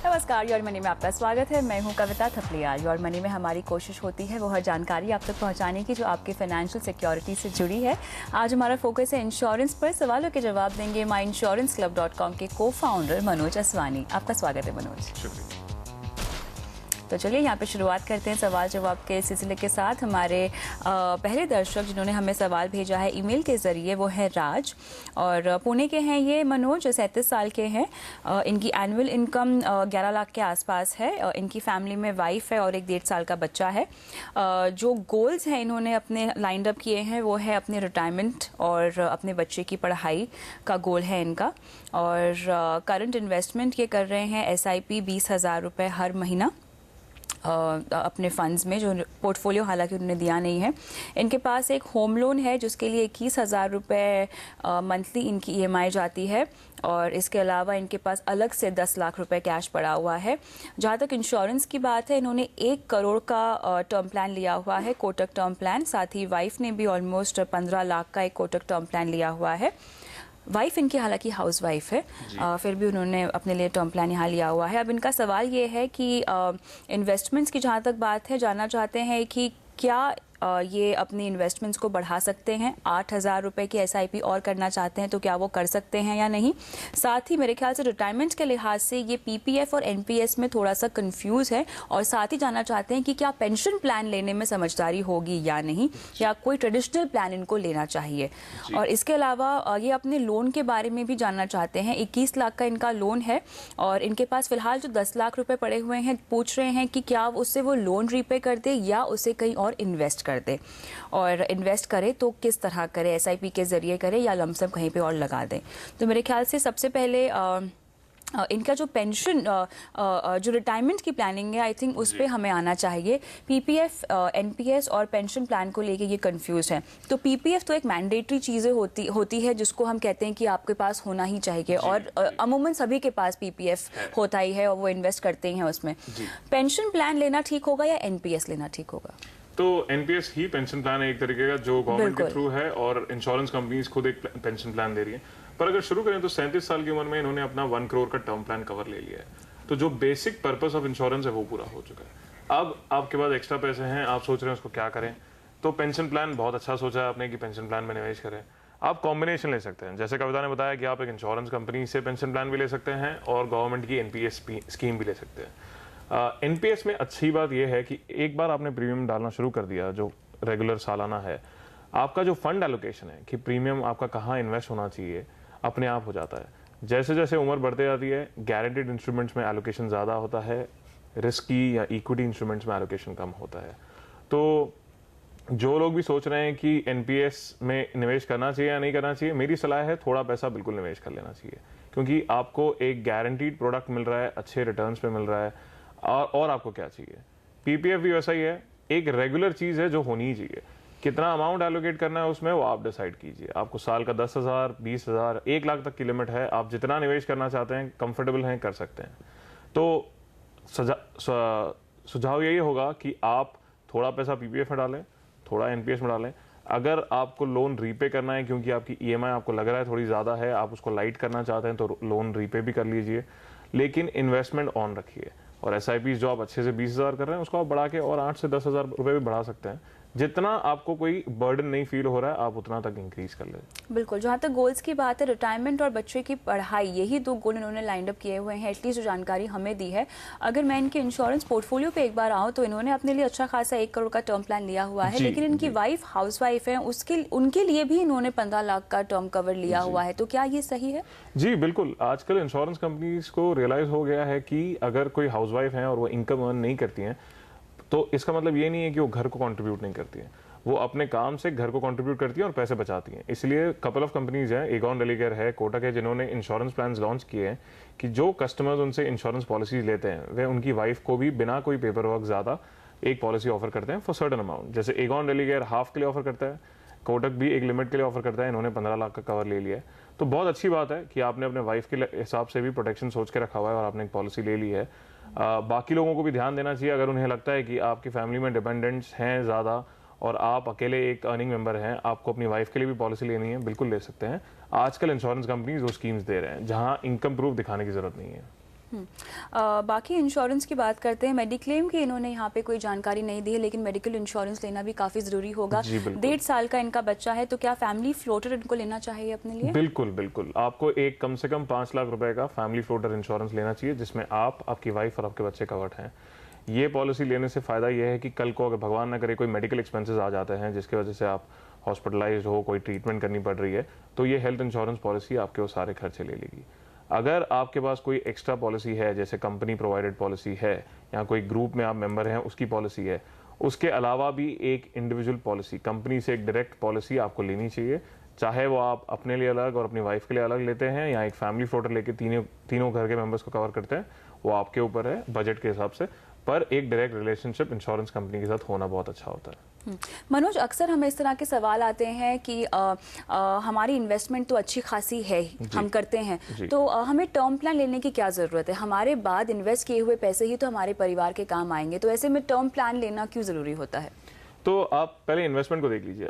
नमस्कार, your money में आपका स्वागत है। मैं हूं कविता थपलियाल। योर मनी में हमारी कोशिश होती है वो हर जानकारी आप तक पहुंचाने की जो आपकी फाइनेंशियल सिक्योरिटी से जुड़ी है। आज हमारा फोकस है इंश्योरेंस पर। सवालों के जवाब देंगे myinsuranceClub.com के को-फाउंडर मनोज असवानी। आपका स्वागत है मनोज। शुक्रिया। तो चलिए यहाँ पे शुरुआत करते हैं सवाल जवाब के सिलसिले के साथ। हमारे पहले दर्शक जिन्होंने हमें सवाल भेजा है ईमेल के ज़रिए वो है राज, और पुणे के हैं ये। मनोज 37 साल के हैं। इनकी एनुअल इनकम 11 लाख के आसपास है। इनकी फैमिली में वाइफ है और एक 1.5 साल का बच्चा है। जो गोल्स हैं इन्होंने अपने लाइंड अप किए हैं वो है अपने रिटायरमेंट और अपने बच्चे की पढ़ाई का गोल है इनका। और करंट इन्वेस्टमेंट ये कर रहे हैं SIP 20,000 रुपये हर महीना अपने फंड्स में, जो पोर्टफोलियो हालांकि उन्होंने दिया नहीं है। इनके पास एक होम लोन है जिसके लिए 21,000 रुपये मंथली इनकी EMI जाती है, और इसके अलावा इनके पास अलग से 10 लाख रुपए कैश पड़ा हुआ है। जहाँ तक इंश्योरेंस की बात है, इन्होंने 1 करोड़ का टर्म प्लान लिया हुआ है, कोटक टर्म प्लान। साथ ही वाइफ ने भी ऑलमोस्ट 15 लाख का एक कोटक टर्म प्लान लिया हुआ है। वाइफ इनकी हालांकि हाउस वाइफ है, फिर भी उन्होंने अपने लिए टर्म प्लान यहाँ लिया हुआ है। अब इनका सवाल ये है कि इन्वेस्टमेंट्स की जहाँ तक बात है, जानना चाहते हैं कि क्या ये अपनी इन्वेस्टमेंट्स को बढ़ा सकते हैं। 8,000 रुपये की SIP और करना चाहते हैं तो क्या वो कर सकते हैं या नहीं। साथ ही मेरे ख्याल से रिटायरमेंट के लिहाज से ये PPF और NPS में थोड़ा सा कंफ्यूज है, और साथ ही जानना चाहते हैं कि क्या पेंशन प्लान लेने में समझदारी होगी या नहीं, या कोई ट्रेडिशनल प्लान इनको लेना चाहिए। और इसके अलावा ये अपने लोन के बारे में भी जानना चाहते हैं। 21 लाख का इनका लोन है और इनके पास फिलहाल जो 10 लाख रुपये पड़े हुए हैं, पूछ रहे हैं कि क्या उससे वो लोन रीपे कर दे या उसे कहीं और इन्वेस्ट कर दे, और इन्वेस्ट करे तो किस तरह करे, SIP के जरिए करे या लमसम कहीं पे और लगा दें। तो मेरे ख्याल से सबसे पहले इनका जो पेंशन जो रिटायरमेंट की प्लानिंग है, आई थिंक उस पर हमें आना चाहिए। PPF NPS और पेंशन प्लान को लेके ये कंफ्यूज है। तो PPF तो एक मैंडेटरी चीज़ें होती है जिसको हम कहते हैं कि आपके पास होना ही चाहिए, और अमूमन सभी के पास PPF होता ही है और वो इन्वेस्ट करते ही हैं उसमें। पेंशन प्लान लेना ठीक होगा या NPS लेना ठीक होगा? तो NPS ही पेंशन प्लान है एक तरीके का, जो गवर्नमेंट के थ्रू है, और इंश्योरेंस कंपनीज खुद एक पेंशन प्लान दे रही है। पर अगर शुरू करें तो 37 साल की उम्र में इन्होंने अपना 1 करोड़ का टर्म प्लान कवर ले लिया है। तो जो बेसिक पर्पस ऑफ इंश्योरेंस है वो पूरा हो चुका है। अब आपके पास एक्स्ट्रा पैसे हैं, आप सोच रहे हैं उसको क्या करें, तो पेंशन प्लान बहुत अच्छा सोचा है आपने कि पेंशन प्लान में निवेश करें। आप कॉम्बिनेशन ले सकते हैं, जैसे कविता ने बताया कि आप एक इंश्योरेंस कंपनी से पेंशन प्लान भी ले सकते हैं और गवर्नमेंट की NPS स्कीम भी ले सकते हैं। NPS में अच्छी बात यह है कि एक बार आपने प्रीमियम डालना शुरू कर दिया, जो रेगुलर सालाना है, आपका जो फंड एलोकेशन है कि प्रीमियम आपका कहाँ इन्वेस्ट होना चाहिए, अपने आप हो जाता है। जैसे जैसे उम्र बढ़ते जाती है, गारंटीड इंस्ट्रूमेंट्स में एलोकेशन ज़्यादा होता है, रिस्की या इक्विटी इंस्ट्रूमेंट्स में एलोकेशन कम होता है। तो जो लोग भी सोच रहे हैं कि NPS में निवेश करना चाहिए या नहीं करना चाहिए, मेरी सलाह है थोड़ा पैसा बिल्कुल निवेश कर लेना चाहिए, क्योंकि आपको एक गारंटीड प्रोडक्ट मिल रहा है, अच्छे रिटर्न्स पे मिल रहा है। और आपको क्या चाहिए। PPF भी वैसा ही है, एक रेगुलर चीज़ है जो होनी ही चाहिए। कितना अमाउंट एलोकेट करना है उसमें वो आप डिसाइड कीजिए। आपको साल का 10,000, 20,000, 1 लाख तक की लिमिट है। आप जितना निवेश करना चाहते हैं, कंफर्टेबल हैं, कर सकते हैं। तो सुझाव यही होगा कि आप थोड़ा पैसा PPF में डालें, थोड़ा NPS में डालें। अगर आपको लोन रीपे करना है, क्योंकि आपकी EMI आपको लग रहा है थोड़ी ज़्यादा है, आप उसको लाइट करना चाहते हैं, तो लोन रीपे भी कर लीजिए, लेकिन इन्वेस्टमेंट ऑन रखिए। और SIP जो आप अच्छे से 20,000 कर रहे हैं उसको आप बढ़ा के और 8 से 10,000 रुपये भी बढ़ा सकते हैं। जितना आपको कोई बर्डन नहीं फील हो रहा है, आप उतना तक इंक्रीज कर ले। बिल्कुल। जहाँ तक गोल्स की बात है, रिटायरमेंट और बच्चे की पढ़ाई, यही 2 गोल इन्होंने लाइंड अप किए हुए हैं, एटलीस्ट जो जानकारी हमें दी है। अगर मैं इनके इंश्योरेंस पोर्टफोलियो पे एक बार आऊँ तो इन्होंने अपने लिए अच्छा खासा 1 करोड़ का टर्म प्लान लिया हुआ है, लेकिन इनकी वाइफ हाउस वाइफ है, उनके लिए भी इन्होंने 15 लाख का टर्म कवर लिया हुआ है। तो क्या ये सही है? जी बिल्कुल। आजकल इंश्योरेंस कंपनीज को रियलाइज हो गया है कि अगर कोई हाउस वाइफ है और वो इनकम अर्न नहीं करती हैं, तो इसका मतलब ये नहीं है कि वो घर को कंट्रीब्यूट नहीं करती हैं। वो अपने काम से घर को कंट्रीब्यूट करती हैं और पैसे बचाती हैं। इसलिए कपल ऑफ कंपनीज हैं, एगॉन रेलिगेयर है, कोटक है, जिन्होंने इंश्योरेंस प्लान्स लॉन्च किए हैं कि जो कस्टमर्स उनसे इंश्योरेंस पॉलिसीज लेते हैं, वे उनकी वाइफ को भी बिना कोई पेपर वर्क ज़्यादा एक पॉलिसी ऑफर करते हैं फॉर सर्टन अमाउंट। जैसे एगॉन रेलिगेयर हाफ के लिए ऑफर करता है, कोटक भी एक लिमिट के लिए ऑफर करता है, इन्होंने 15 लाख का कवर ले लिया है। तो बहुत अच्छी बात है कि आपने अपने वाइफ के हिसाब से भी प्रोटेक्शन सोच के रखा हुआ है और आपने एक पॉलिसी ले ली है। बाकी लोगों को भी ध्यान देना चाहिए, अगर उन्हें लगता है कि आपकी फैमिली में डिपेंडेंट्स हैं ज़्यादा और आप अकेले एक अर्निंग मेंबर हैं, आपको अपनी वाइफ के लिए भी पॉलिसी लेनी है, बिल्कुल ले सकते हैं। आजकल इंश्योरेंस कंपनीज वो स्कीम्स दे रहे हैं जहां इनकम प्रूफ दिखाने की ज़रूरत नहीं है। बाकी इंश्योरेंस की बात करते हैं। मेडिक्लेम की इन्होंने यहाँ पे कोई जानकारी नहीं दी है, लेकिन मेडिकल इंश्योरेंस लेना भी काफ़ी ज़रूरी होगा। 1.5 साल का इनका बच्चा है, तो क्या फैमिली फ्लोटर इनको लेना चाहिए अपने लिए? बिल्कुल बिल्कुल, आपको एक कम से कम 5 लाख रुपए का फैमिली फ्लोटर इंश्योरेंस लेना चाहिए, जिसमें आप, आपकी वाइफ और आपके बच्चे कवर्ड हैं। ये पॉलिसी लेने से फ़ायदा ये है कि कल को अगर भगवान न करे कोई मेडिकल एक्सपेंसेस आ जाते हैं जिसकी वजह से आप हॉस्पिटलाइज्ड हो, कोई ट्रीटमेंट करनी पड़ रही है, तो ये हेल्थ इंश्योरेंस पॉलिसी आपके वो सारे खर्चे ले लेगी। अगर आपके पास कोई एक्स्ट्रा पॉलिसी है, जैसे कंपनी प्रोवाइडेड पॉलिसी है या कोई ग्रुप में आप मेंबर हैं उसकी पॉलिसी है, उसके अलावा भी एक इंडिविजुअल पॉलिसी, कंपनी से एक डायरेक्ट पॉलिसी आपको लेनी चाहिए। चाहे वो आप अपने लिए अलग और अपनी वाइफ के लिए अलग लेते हैं या एक फैमिली फ्लोटर लेके तीनों घर के मेंबर्स को कवर करते हैं, वो आपके ऊपर है बजट के हिसाब से, पर एक डायरेक्ट रिलेशनशिप इंश्योरेंस कंपनी के साथ होना बहुत अच्छा होता है। मनोज, अक्सर हमें इस तरह के सवाल आते हैं कि हमारी इन्वेस्टमेंट तो अच्छी खासी है, हम करते हैं, तो हमें टर्म प्लान लेने की क्या ज़रूरत है? हमारे बाद इन्वेस्ट किए हुए पैसे ही तो हमारे परिवार के काम आएंगे, तो ऐसे में टर्म प्लान लेना क्यों ज़रूरी होता है? तो आप पहले इन्वेस्टमेंट को देख लीजिए।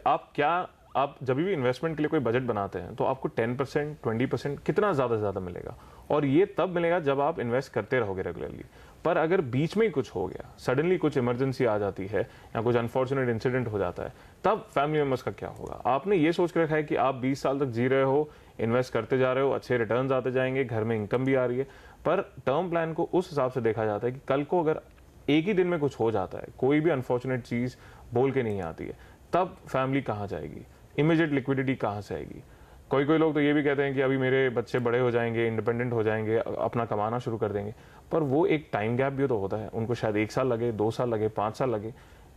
आप जब भी इन्वेस्टमेंट के लिए कोई बजट बनाते हैं तो आपको 10%, 20% कितना ज़्यादा से ज़्यादा मिलेगा, और ये तब मिलेगा जब आप इन्वेस्ट करते रहोगे रेगुलरली। पर अगर बीच में ही कुछ हो गया, सडनली कुछ इमरजेंसी आ जाती है या कुछ अनफॉर्चुनेट इंसिडेंट हो जाता है, तब फैमिली मेंबर्स का क्या होगा? आपने ये सोच के रखा है कि आप 20 साल तक जी रहे हो, इन्वेस्ट करते जा रहे हो, अच्छे रिटर्न्स आते जाएंगे, घर में इनकम भी आ रही है, पर टर्म प्लान को उस हिसाब से देखा जाता है कि कल को अगर एक ही दिन में कुछ हो जाता है, कोई भी अनफॉर्चुनेट चीज़ बोल के नहीं आती है, तब फैमिली कहाँ जाएगी? इमीडिएट लिक्विडिटी कहाँ से आएगी? कोई लोग तो ये भी कहते हैं कि अभी मेरे बच्चे बड़े हो जाएंगे, इंडिपेंडेंट हो जाएंगे, अपना कमाना शुरू कर देंगे, पर वो एक टाइम गैप भी तो होता है, उनको शायद 1 साल लगे, 2 साल लगे, 5 साल लगे।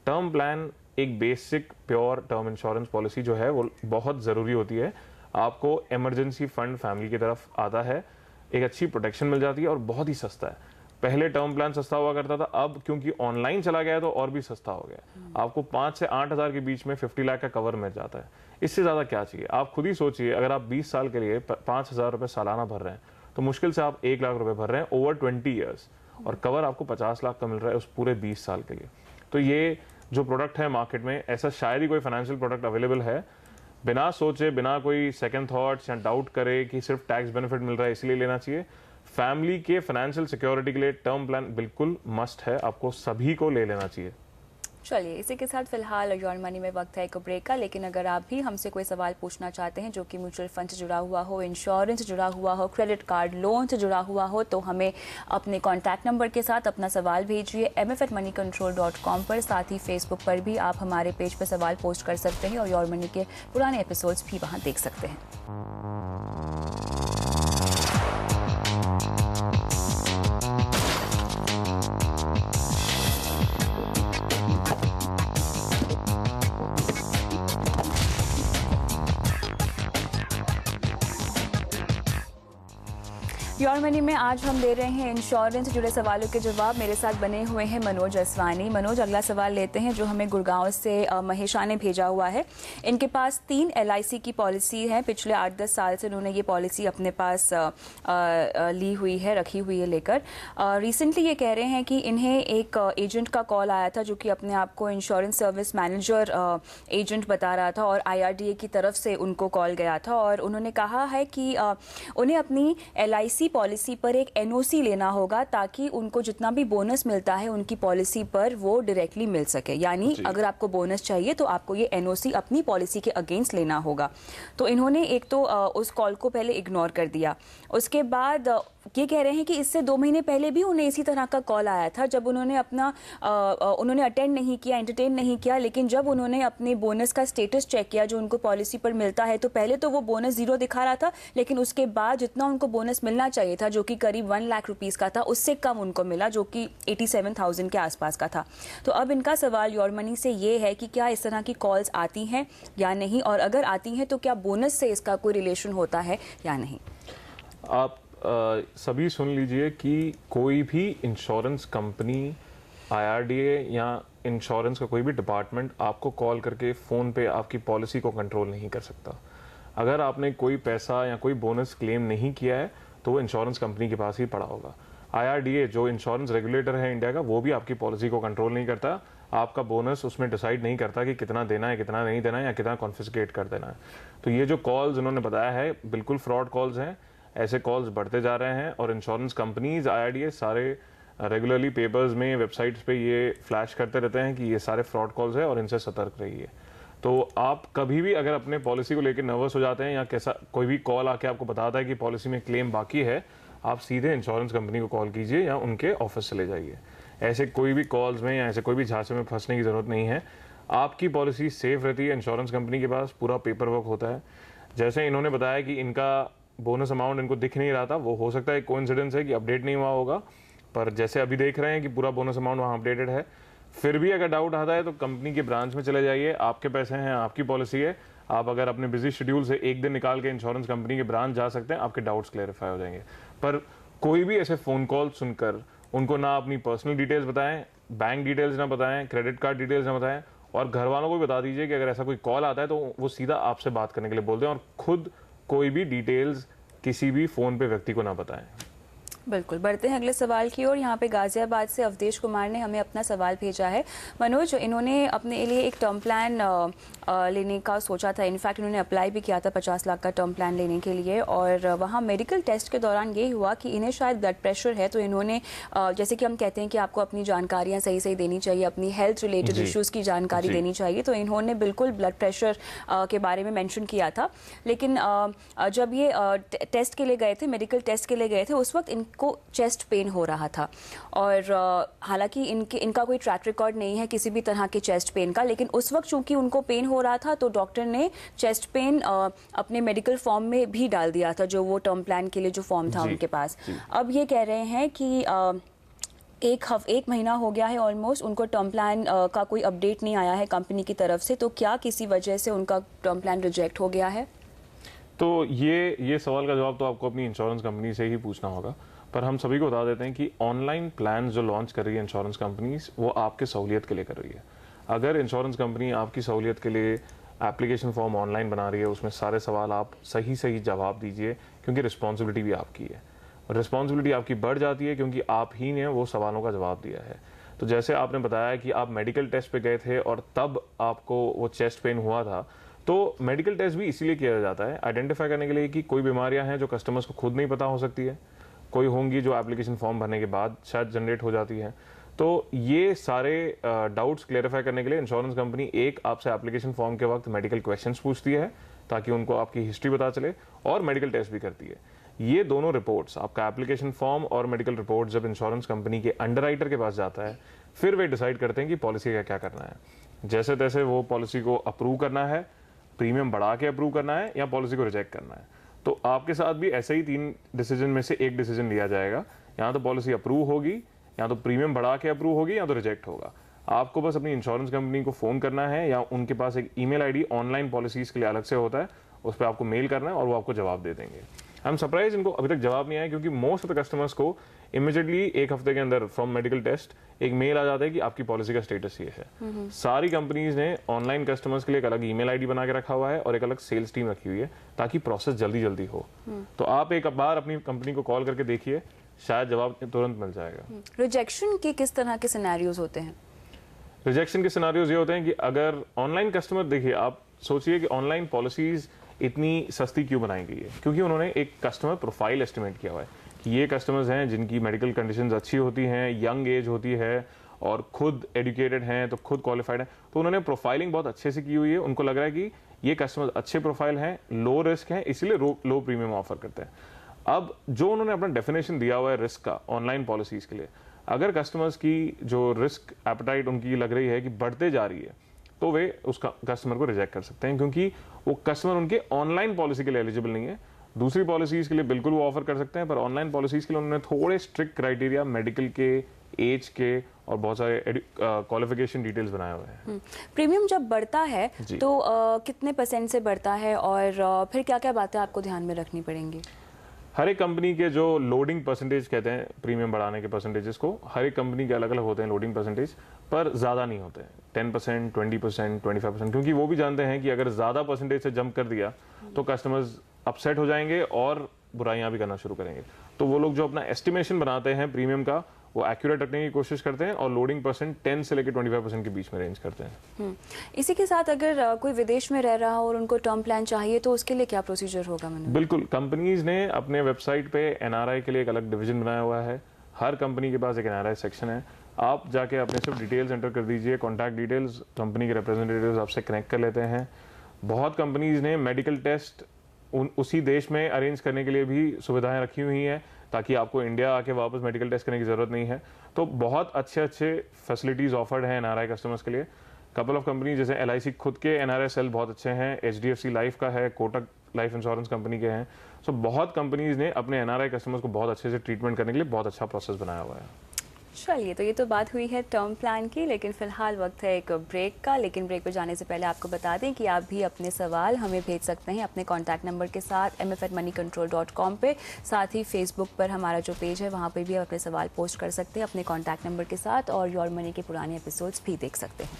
टर्म प्लान एक basic pure term insurance policy जो है वो बहुत ज़रूरी होती है। आपको इमरजेंसी फंड फैमिली की तरफ आता है, एक अच्छी प्रोटेक्शन मिल जाती है और बहुत ही सस्ता है। पहले टर्म प्लान सस्ता हुआ करता था, अब क्योंकि ऑनलाइन चला गया है तो और भी सस्ता हो गया। आपको 5 से 8 हज़ार के बीच में 50 लाख का कवर मिल जाता है। इससे ज़्यादा क्या चाहिए? आप खुद ही सोचिए, अगर आप 20 साल के लिए 5,000 रुपये सालाना भर रहे हैं तो मुश्किल से आप 1 लाख रुपए भर रहे हैं ओवर 20 ईयर्स, और कवर आपको 50 लाख का मिल रहा है उस पूरे 20 साल के लिए। तो ये जो प्रोडक्ट है मार्केट में, ऐसा शायद ही कोई फाइनेंशियल प्रोडक्ट अवेलेबल है, बिना सोचे, बिना कोई सेकंड थॉट्स या डाउट करे कि सिर्फ टैक्स बेनिफिट मिल रहा है इसलिए लेना चाहिए। फैमिली के फाइनेंशियल सिक्योरिटी के लिए टर्म प्लान बिल्कुल मस्ट है, आपको सभी को ले लेना चाहिए। चलिए, इसी के साथ फिलहाल योर मनी में वक्त है एक ब्रेक का, लेकिन अगर आप भी हमसे कोई सवाल पूछना चाहते हैं जो कि म्यूचुअल फंड से जुड़ा हुआ हो, इंश्योरेंस से जुड़ा हुआ हो, क्रेडिट कार्ड, लोन से जुड़ा हुआ हो, तो हमें अपने कॉन्टैक्ट नंबर के साथ अपना सवाल भेजिए mf@moneycontrol.com पर। साथ ही फेसबुक पर भी आप हमारे पेज पर सवाल पोस्ट कर सकते हैं और योर मनी के पुराने एपिसोड्स भी वहाँ देख सकते हैं। योर मनी में आज हम दे रहे हैं इंश्योरेंस से जुड़े सवालों के जवाब। मेरे साथ बने हुए हैं मनोज असवानी। मनोज, अगला सवाल लेते हैं जो हमें गुड़गांव से महेशा ने भेजा हुआ है। इनके पास 3 LIC की पॉलिसी है। पिछले 8-10 साल से उन्होंने ये पॉलिसी अपने पास ली हुई है, रखी हुई है लेकर। रिसेंटली ये कह रहे हैं कि इन्हें एक एजेंट का कॉल आया था जो कि अपने आप को इंश्योरेंस सर्विस मैनेजर एजेंट बता रहा था, और IRDA की तरफ से उनको कॉल गया था, और उन्होंने कहा है कि उन्हें अपनी LIC पॉलिसी पर एक NOC लेना होगा ताकि उनको जितना भी बोनस मिलता है उनकी पॉलिसी पर वो डायरेक्टली मिल सके। यानी अगर आपको बोनस चाहिए तो आपको ये NOC अपनी पॉलिसी के अगेंस्ट लेना होगा। तो इन्होंने एक तो उस कॉल को पहले इग्नोर कर दिया। उसके बाद ये कह रहे हैं कि इससे 2 महीने पहले भी उन्हें इसी तरह का कॉल आया था, जब उन्होंने उन्होंने अटेंड नहीं किया, एंटरटेन नहीं किया, लेकिन जब उन्होंने अपने बोनस का स्टेटस चेक किया जो उनको पॉलिसी पर मिलता है, तो पहले तो वो बोनस 0 दिखा रहा था, लेकिन उसके बाद जितना उनको बोनस मिलना चाहिए था, जो कि करीब 1 लाख रुपीस का था, उससे कम उनको मिला, जो कि 87,000 के आसपास का था। तो अब इनका सवाल योर मनी से ये है कि क्या इस तरह की कॉल्स आती हैं या नहीं, और अगर आती हैं तो क्या बोनस से इसका कोई रिलेशन होता है या नहीं? आप सभी सुन लीजिए कि कोई भी इंश्योरेंस कंपनी, IRDA या इंश्योरेंस का कोई भी डिपार्टमेंट आपको कॉल करके फ़ोन पे आपकी पॉलिसी को कंट्रोल नहीं कर सकता। अगर आपने कोई पैसा या कोई बोनस क्लेम नहीं किया है तो वो इंश्योरेंस कंपनी के पास ही पड़ा होगा। IRDA जो इंश्योरेंस रेगुलेटर है इंडिया का, वो भी आपकी पॉलिसी को कंट्रोल नहीं करता, आपका बोनस उसमें डिसाइड नहीं करता कि कितना देना है, कितना नहीं देना है, या कितना कॉन्फिस्केट कर देना है। तो ये जो कॉल्स उन्होंने बताया है बिल्कुल फ्रॉड कॉल्स हैं, ऐसे कॉल्स बढ़ते जा रहे हैं और इंश्योरेंस कंपनीज, IRDA सारे रेगुलरली पेपर्स में, वेबसाइट्स पे ये फ्लैश करते रहते हैं कि ये सारे फ्रॉड कॉल्स है और इनसे सतर्क रहिए। तो आप कभी भी अगर अपने पॉलिसी को लेकर नर्वस हो जाते हैं या कैसा कोई भी कॉल आके आपको बताता है कि पॉलिसी में क्लेम बाकी है, आप सीधे इंश्योरेंस कंपनी को कॉल कीजिए या उनके ऑफिस चले जाइए। ऐसे कोई भी कॉल्स में या ऐसे कोई भी झांसे में फंसने की जरूरत नहीं है। आपकी पॉलिसी सेफ रहती है, इंश्योरेंस कंपनी के पास पूरा पेपर वर्क होता है। जैसे इन्होंने बताया कि इनका बोनस अमाउंट इनको दिख नहीं रहा था, वो हो सकता है कोइंसिडेंस है कि अपडेट नहीं हुआ होगा, पर जैसे अभी देख रहे हैं कि पूरा बोनस अमाउंट वहाँ अपडेटेड है। फिर भी अगर डाउट आता है तो कंपनी के ब्रांच में चले जाइए, आपके पैसे हैं, आपकी पॉलिसी है। आप अगर अपने बिजी शेड्यूल से एक दिन निकाल के इंश्योरेंस कंपनी के ब्रांच जा सकते हैं, आपके डाउट्स क्लेरिफाई हो जाएंगे। पर कोई भी ऐसे फोन कॉल सुनकर उनको ना अपनी पर्सनल डिटेल्स बताएं, बैंक डिटेल्स ना बताएं, क्रेडिट कार्ड डिटेल्स ना बताएं, और घर वालों को भी बता दीजिए कि अगर ऐसा कोई कॉल आता है तो वो सीधा आपसे बात करने के लिए बोल दें और खुद कोई भी डिटेल्स किसी भी फोन पे व्यक्ति को ना बताएं। बिल्कुल, बढ़ते हैं अगले सवाल की ओर। यहाँ पे गाजियाबाद से अवधेश कुमार ने हमें अपना सवाल भेजा है। मनोज, इन्होंने अपने लिए एक टर्म प्लान लेने का सोचा था। इनफैक्ट इन्होंने अप्लाई भी किया था 50 लाख का टर्म प्लान लेने के लिए, और वहाँ मेडिकल टेस्ट के दौरान ये हुआ कि इन्हें शायद ब्लड प्रेशर है। तो इन्होंने जैसे कि हम कहते हैं कि आपको अपनी जानकारियाँ सही सही देनी चाहिए, अपनी हेल्थ रिलेटेड इश्यूज़ की जानकारी देनी चाहिए, तो इन्होंने बिल्कुल ब्लड प्रेशर के बारे में मेंशन किया था। लेकिन जब ये टेस्ट के लिए गए थे, मेडिकल टेस्ट के लिए गए थे, उस वक्त को चेस्ट पेन हो रहा था, और हालांकि इनका कोई ट्रैक रिकॉर्ड नहीं है किसी भी तरह के चेस्ट पेन का, लेकिन उस वक्त चूंकि उनको पेन हो रहा था तो डॉक्टर ने चेस्ट पेन अपने मेडिकल फॉर्म में भी डाल दिया था, जो वो टर्म प्लान के लिए जो फॉर्म था उनके पास। अब ये कह रहे हैं कि एक महीना हो गया है ऑलमोस्ट, उनको टर्म प्लान का कोई अपडेट नहीं आया है कंपनी की तरफ से, तो क्या किसी वजह से उनका टर्म प्लान रिजेक्ट हो गया है? तो ये सवाल का जवाब तो आपको अपनी इंश्योरेंस कंपनी से ही पूछना होगा। पर हम सभी को बता देते हैं कि ऑनलाइन प्लान जो लॉन्च कर रही है इंश्योरेंस कंपनीज, वो आपके सहूलियत के लिए कर रही है। अगर इंश्योरेंस कंपनी आपकी सहूलियत के लिए एप्लीकेशन फॉर्म ऑनलाइन बना रही है, उसमें सारे सवाल आप सही जवाब दीजिए, क्योंकि रिस्पॉन्सिबिलिटी भी आपकी है। रिस्पॉन्सिबिलिटी आपकी बढ़ जाती है क्योंकि आप ही ने वो सवालों का जवाब दिया है। तो जैसे आपने बताया कि आप मेडिकल टेस्ट पे गए थे और तब आपको वो चेस्ट पेन हुआ था, तो मेडिकल टेस्ट भी इसीलिए किया जाता है आइडेंटिफाई करने के लिए कि कोई बीमारियां हैं जो कस्टमर्स को खुद नहीं पता हो सकती है, कोई होंगी जो एप्लीकेशन फॉर्म भरने के बाद शायद जनरेट हो जाती है। तो ये सारे डाउट्स क्लेरिफाई करने के लिए इंश्योरेंस कंपनी एक आपसे एप्लीकेशन फॉर्म के वक्त मेडिकल क्वेश्चंस पूछती है ताकि उनको आपकी हिस्ट्री पता चले, और मेडिकल टेस्ट भी करती है। ये दोनों रिपोर्ट्स, आपका एप्लीकेशन फॉर्म और मेडिकल रिपोर्ट, जब इंश्योरेंस कंपनी के अंडरराइटर के पास जाता है, फिर वे डिसाइड करते हैं कि पॉलिसी का क्या करना है। जैसे तैसे वो पॉलिसी को अप्रूव करना है, प्रीमियम बढ़ा के अप्रूव करना है, या पॉलिसी को रिजेक्ट करना है। तो आपके साथ भी ऐसे ही 3 डिसीजन में से एक डिसीजन लिया जाएगा। या तो पॉलिसी अप्रूव होगी, या तो प्रीमियम बढ़ा के अप्रूव होगी, या तो रिजेक्ट होगा। आपको बस अपनी इंश्योरेंस कंपनी को फोन करना है, या उनके पास एक ईमेल आईडी ऑनलाइन पॉलिसीज के लिए अलग से होता है, उस पर आपको मेल करना है और वो आपको जवाब दे देंगे। आई एम सरप्राइज इनको अभी तक जवाब नहीं आया, क्योंकि मोस्ट ऑफ द कस्टमर्स को इमीडिएटली एक हफ्ते के अंदर फ्रॉम मेडिकल टेस्ट एक मेल आ जाता है कि आपकी पॉलिसी का स्टेटस ये है। सारी कंपनीज ने ऑनलाइन कस्टमर्स के लिए एक अलग ईमेल आईडी बना के रखा हुआ है और एक अलग सेल्स टीम रखी हुई है, ताकि प्रोसेस जल्दी हो। तो आप एक बार अपनी कंपनी को कॉल करके देखिए, शायद जवाब तुरंत मिल जाएगा। रिजेक्शन के किस तरह के सिनेरियोज होते हैं? रिजेक्शन के सिनेरियोज ये होते हैं कि अगर ऑनलाइन कस्टमर, देखिए आप सोचिए कि ऑनलाइन पॉलिसीज इतनी सस्ती क्यों बनाई गई है, क्योंकि उन्होंने एक कस्टमर प्रोफाइल एस्टिमेट किया हुआ है कि ये कस्टमर्स हैं जिनकी मेडिकल कंडीशंस अच्छी होती हैं, यंग एज होती है और खुद एजुकेटेड हैं, तो खुद क्वालिफाइड हैं। तो उन्होंने प्रोफाइलिंग बहुत अच्छे से की हुई है। उनको लग रहा है कि ये कस्टमर्स अच्छे प्रोफाइल हैं, लो रिस्क हैं, इसलिए लो प्रीमियम ऑफर करते हैं। अब जो उन्होंने अपना डेफिनेशन दिया हुआ है रिस्क का ऑनलाइन पॉलिसीज के लिए, अगर कस्टमर्स की जो रिस्क एपेटाइट उनकी लग रही है कि बढ़ते जा रही है, तो वे उस कस्टमर को रिजेक्ट कर सकते हैं, क्योंकि वो कस्टमर उनके ऑनलाइन पॉलिसी के लिए एलिजिबल नहीं है। दूसरी पॉलिसीज के लिए बिल्कुल वो ऑफर कर सकते हैं, पर ऑनलाइन पॉलिसीज के लिए उन्होंने थोड़े स्ट्रिक्ट क्राइटेरिया, मेडिकल के, एज के और बहुत सारे क्वालिफिकेशन डिटेल्स बनाए हुए हैं। प्रीमियम जब बढ़ता है तो कितने % से बढ़ता है, और फिर क्या क्या बातें आपको ध्यान में रखनी पड़ेंगी? हर एक कंपनी के जो लोडिंग परसेंटेज कहते हैं प्रीमियम बढ़ाने के परसेंटेजेस को, हर एक कंपनी के अलग अलग होते हैं लोडिंग परसेंटेज, पर ज़्यादा नहीं होते हैं, 10%, 20%, 25%, क्योंकि वो भी जानते हैं कि अगर ज़्यादा परसेंटेज से जंप कर दिया तो कस्टमर्स अपसेट हो जाएंगे और बुराइयां भी करना शुरू करेंगे। तो वो लोग जो अपना एस्टिमेशन बनाते हैं प्रीमियम का, वो एक्यूरेट रखने की कोशिश करते हैं और लोडिंग परसेंट 10 से लेकर 25% के बीच में रेंज करते हैं। इसी के साथ अगर कोई विदेश में रह रहा हो और उनको टर्म प्लान चाहिए तो उसके लिए क्या प्रोसीजर होगा? मनोज, बिल्कुल, कंपनीज ने अपने वेबसाइट पे एनआरआई के लिए एक अलग डिवीजन बनाया हुआ है। हर कंपनी के पास एक एनआरआई सेक्शन है। आप जाके अपने सिर्फ डिटेल्स एंटर कर दीजिए, कॉन्टैक्ट डिटेल्स, कंपनी के रिप्रेजेंटेटिव्स आपसे कनेक्ट कर लेते हैं। बहुत कंपनीज ने मेडिकल टेस्ट उसी देश में अरेंज करने के लिए भी सुविधाएं रखी हुई हैं, ताकि आपको इंडिया आके वापस मेडिकल टेस्ट करने की जरूरत नहीं है। तो बहुत अच्छे फैसिलिटीज ऑफर्ड हैं एनआरआई कस्टमर्स के लिए। कपल ऑफ कंपनी जैसे LIC खुद के एनआरआई सेल बहुत अच्छे हैं, HDFC लाइफ का है, कोटक लाइफ इंश्योरेंस कंपनी के हैं। सो बहुत कंपनीज ने अपने एनआरआई कस्टमर्स को बहुत अच्छे से ट्रीटमेंट करने के लिए बहुत अच्छा प्रोसेस बनाया हुआ है। चलिए, तो ये तो बात हुई है टर्म प्लान की, लेकिन फिलहाल वक्त है एक ब्रेक का। लेकिन ब्रेक पर जाने से पहले आपको बता दें कि आप भी अपने सवाल हमें भेज सकते हैं अपने कॉन्टैक्ट नंबर के साथ mf@moneycontrol.com पे। साथ ही फेसबुक पर हमारा जो पेज है वहाँ पे भी आप अपने सवाल पोस्ट कर सकते हैं अपने कॉन्टैक्ट नंबर के साथ, और योर मनी के पुराने एपिसोड्स भी देख सकते हैं।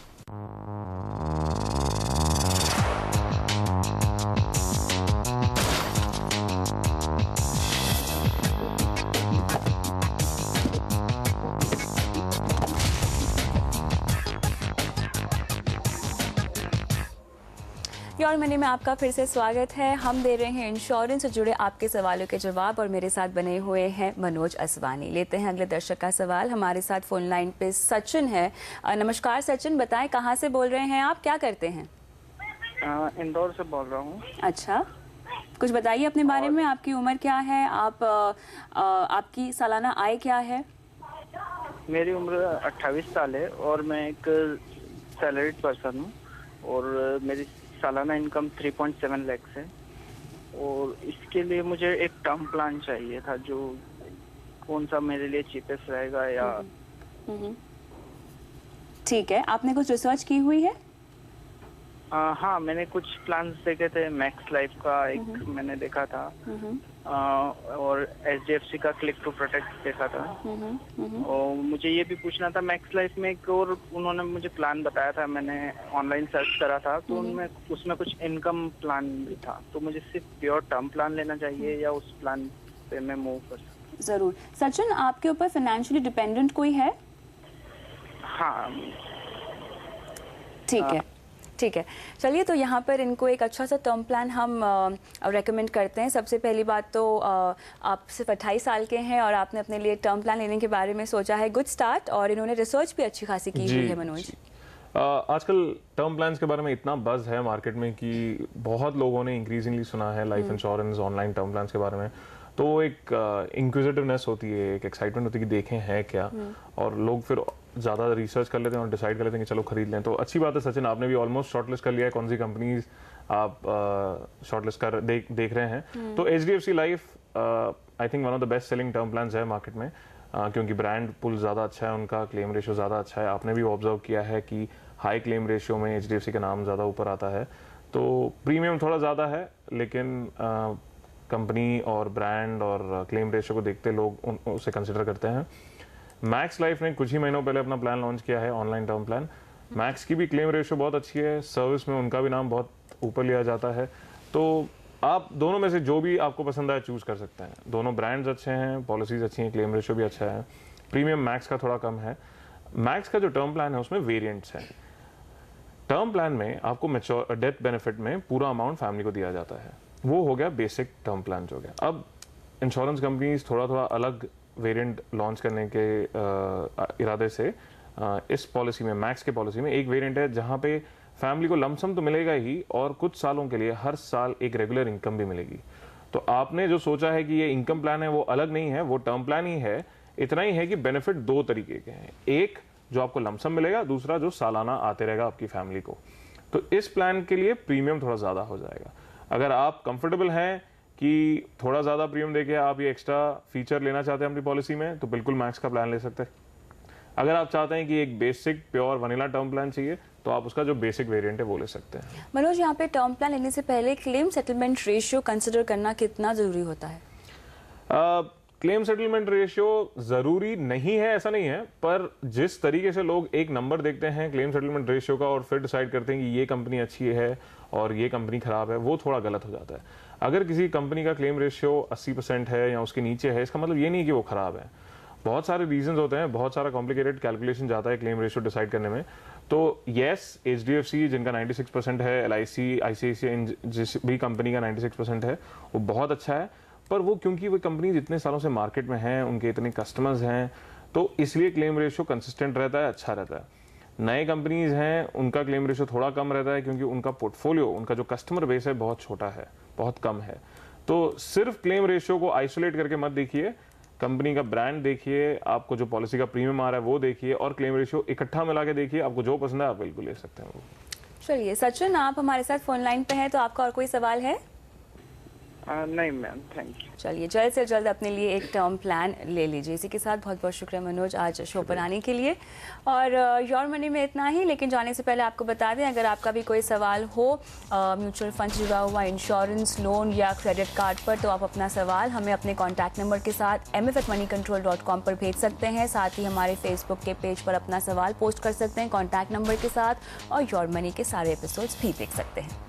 योर मनी में आपका फिर से स्वागत है। हम दे रहे हैं इंश्योरेंस से जुड़े आपके सवालों के जवाब, और मेरे साथ बने हुए हैं मनोज असवानी। लेते हैं अगले दर्शक का सवाल। हमारे साथ फोन लाइन पे सचिन है। नमस्कार सचिन, बताएं कहाँ से बोल रहे हैं आप, क्या करते हैं? इंदौर से बोल रहा हूँ। अच्छा, कुछ बताइए अपने बारे में। आपकी उम्र क्या है? आपकी सालाना आय क्या है? मेरी उम्र 28 साल है और मैं एक सैलरीड पर्सन हूँ, और मेरी सालाना इनकम 3.7 लाख है। और इसके लिए मुझे एक टर्म प्लान चाहिए था, जो कौन सा मेरे लिए चीपेस्ट रहेगा या। ठीक है, आपने कुछ रिसर्च की हुई है? हाँ, मैंने कुछ प्लान्स देखे थे। मैक्स लाइफ का एक मैंने देखा था, और HDFC का क्लिक टू प्रोटेक्ट देखा था। और मुझे ये भी पूछना था, मैक्स लाइफ में एक और उन्होंने मुझे प्लान बताया था, मैंने ऑनलाइन सर्च करा था, तो उनमें उसमें कुछ इनकम प्लान भी था। तो मुझे सिर्फ प्योर टर्म प्लान लेना चाहिए या उस प्लान पे मैं मूव कर सकता? जरूर सचिन, आपके ऊपर फाइनेंशियली डिपेंडेंट कोई है? हाँ। ठीक है, ठीक है। चलिए, तो यहाँ पर इनको एक अच्छा सा टर्म प्लान हम रेकमेंड करते हैं। सबसे पहली बात तो आप सिर्फ 28 साल के हैं और आपने अपने लिए टर्म प्लान लेने के बारे में सोचा है, गुड स्टार्ट। और इन्होंने रिसर्च भी अच्छी खासी की हुई है। मनोज, आजकल टर्म प्लान्स के बारे में इतना बज़ है मार्केट में कि बहुत लोगों ने इंक्रीजिंगली सुना है life insurance, online term plans के बारे में। तो एक इंक्विजिटिवनेस होती है, एक एक्साइटमेंट होती है कि देखें है क्या, और लोग फिर ज़्यादा रिसर्च कर लेते हैं और डिसाइड कर लेते हैं कि चलो खरीद लें। तो अच्छी बात है सचिन, आपने भी ऑलमोस्ट शॉर्टलिस्ट कर लिया है कौन सी कंपनीज आप शॉर्टलिस्ट कर देख रहे हैं। तो HDFC life I think one of the best selling term plans है मार्केट में, क्योंकि ब्रांड पुल ज़्यादा अच्छा है, उनका क्लेम रेशियो ज़्यादा अच्छा है। आपने भी ऑब्जर्व किया है कि हाई क्लेम रेशियो में HDFC का नाम ज़्यादा ऊपर आता है। तो प्रीमियम थोड़ा ज़्यादा है, लेकिन कंपनी और ब्रांड और क्लेम रेशियो को देखते लोग उसे कंसिडर करते हैं। मैक्स लाइफ ने कुछ ही महीनों पहले अपना प्लान लॉन्च किया है, ऑनलाइन टर्म प्लान। मैक्स की भी क्लेम रेशियो बहुत अच्छी है, सर्विस में उनका भी नाम बहुत ऊपर लिया जाता है। तो आप दोनों में से जो भी आपको पसंद आए चूज कर सकते हैं। दोनों ब्रांड्स अच्छे हैं, पॉलिसीज अच्छी हैं, क्लेम रेशियो भी अच्छा है। प्रीमियम मैक्स का थोड़ा कम है। मैक्स का जो टर्म प्लान है उसमें वेरिएंट्स हैं। टर्म प्लान में आपको मैच्योर डेथ बेनिफिट में पूरा अमाउंट फैमिली को दिया जाता है, वो हो गया बेसिक टर्म प्लान जो हो गया। अब इंश्योरेंस कंपनीज थोड़ा अलग वेरिएंट लॉन्च करने के इरादे से इस पॉलिसी में, मैक्स के पॉलिसी में एक वेरिएंट है जहां पे फैमिली को लमसम तो मिलेगा ही, और कुछ सालों के लिए हर साल एक रेगुलर इनकम भी मिलेगी। तो आपने जो सोचा है कि ये इनकम प्लान है वो अलग नहीं है, वो टर्म प्लान ही है। इतना ही है कि बेनिफिट दो तरीके के हैं, एक जो आपको लमसम मिलेगा, दूसरा जो सालाना आते रहेगा आपकी फैमिली को। तो इस प्लान के लिए प्रीमियम थोड़ा ज्यादा हो जाएगा। अगर आप कंफर्टेबल हैं कि थोड़ा ज़्यादा प्रीमियम देके आप ये एक्स्ट्रा फीचर लेना चाहते हैं अपनी पॉलिसी में, तो बिल्कुल मैक्स का प्लान ले सकते हैं। अगर आप चाहते हैं कि एक basic pure vanilla term plan चाहिए, तो आप उसका जो बेसिक वेरिएंट है वो ले सकते हैं। मनोज, यहाँ पे टर्म प्लान लेने से पहले क्लेम सेटलमेंट रेशियो कंसिडर करना कितना जरूरी होता है? क्लेम सेटलमेंट रेशियो जरूरी नहीं है, ऐसा नहीं है, पर जिस तरीके से लोग एक नंबर देखते हैं क्लेम सेटलमेंट रेशियो का और फिर डिसाइड करते हैं कि ये कंपनी अच्छी है और ये कंपनी खराब है, वो थोड़ा गलत हो जाता है। अगर किसी कंपनी का क्लेम रेशियो 80% है या उसके नीचे है, इसका मतलब ये नहीं कि वो खराब है। बहुत सारे रीजंस होते हैं, बहुत सारा कॉम्प्लिकेटेड कैलकुलेशन जाता है क्लेम रेशियो डिसाइड करने में। तो यस, HDFC जिनका 96% है, LIC, ICICI जिस भी कंपनी का 96% है, वो बहुत अच्छा है, पर वो क्योंकि वो कंपनी इतने सालों से मार्केट में हैं, उनके इतने कस्टमर्स हैं, तो इसलिए क्लेम रेशियो कंसिस्टेंट रहता है, अच्छा रहता है। नए कंपनीज हैं, उनका क्लेम रेशियो थोड़ा कम रहता है क्योंकि उनका पोर्टफोलियो, उनका जो कस्टमर बेस है बहुत छोटा है, बहुत कम है। तो सिर्फ क्लेम रेशियो को आइसोलेट करके मत देखिए, कंपनी का ब्रांड देखिए, आपको जो पॉलिसी का प्रीमियम आ रहा है वो देखिए, और क्लेम रेशियो इकट्ठा मिला के देखिए, आपको जो पसंद है आप बिल्कुल ले सकते हैं वो। चलिए सचिन, आप हमारे साथ फोन लाइन पे हैं, तो आपका और कोई सवाल है? नहीं मैम, थैंक यू। चलिए जल्द से जल्द अपने लिए एक टर्म प्लान ले लीजिए। इसी के साथ बहुत बहुत शुक्रिया मनोज आज शो पर आने के लिए। और योर मनी में इतना ही, लेकिन जाने से पहले आपको बता दें, अगर आपका भी कोई सवाल हो म्यूचुअल फंड से जुड़ा हुआ, इंश्योरेंस, लोन या क्रेडिट कार्ड पर, तो आप अपना सवाल हमें अपने कॉन्टैक्ट नंबर के साथ mf@moneycontrol.com पर भेज सकते हैं। साथ ही हमारे फेसबुक के पेज पर अपना सवाल पोस्ट कर सकते हैं कॉन्टैक्ट नंबर के साथ, और योर मनी के सारे एपिसोड्स भी देख सकते हैं।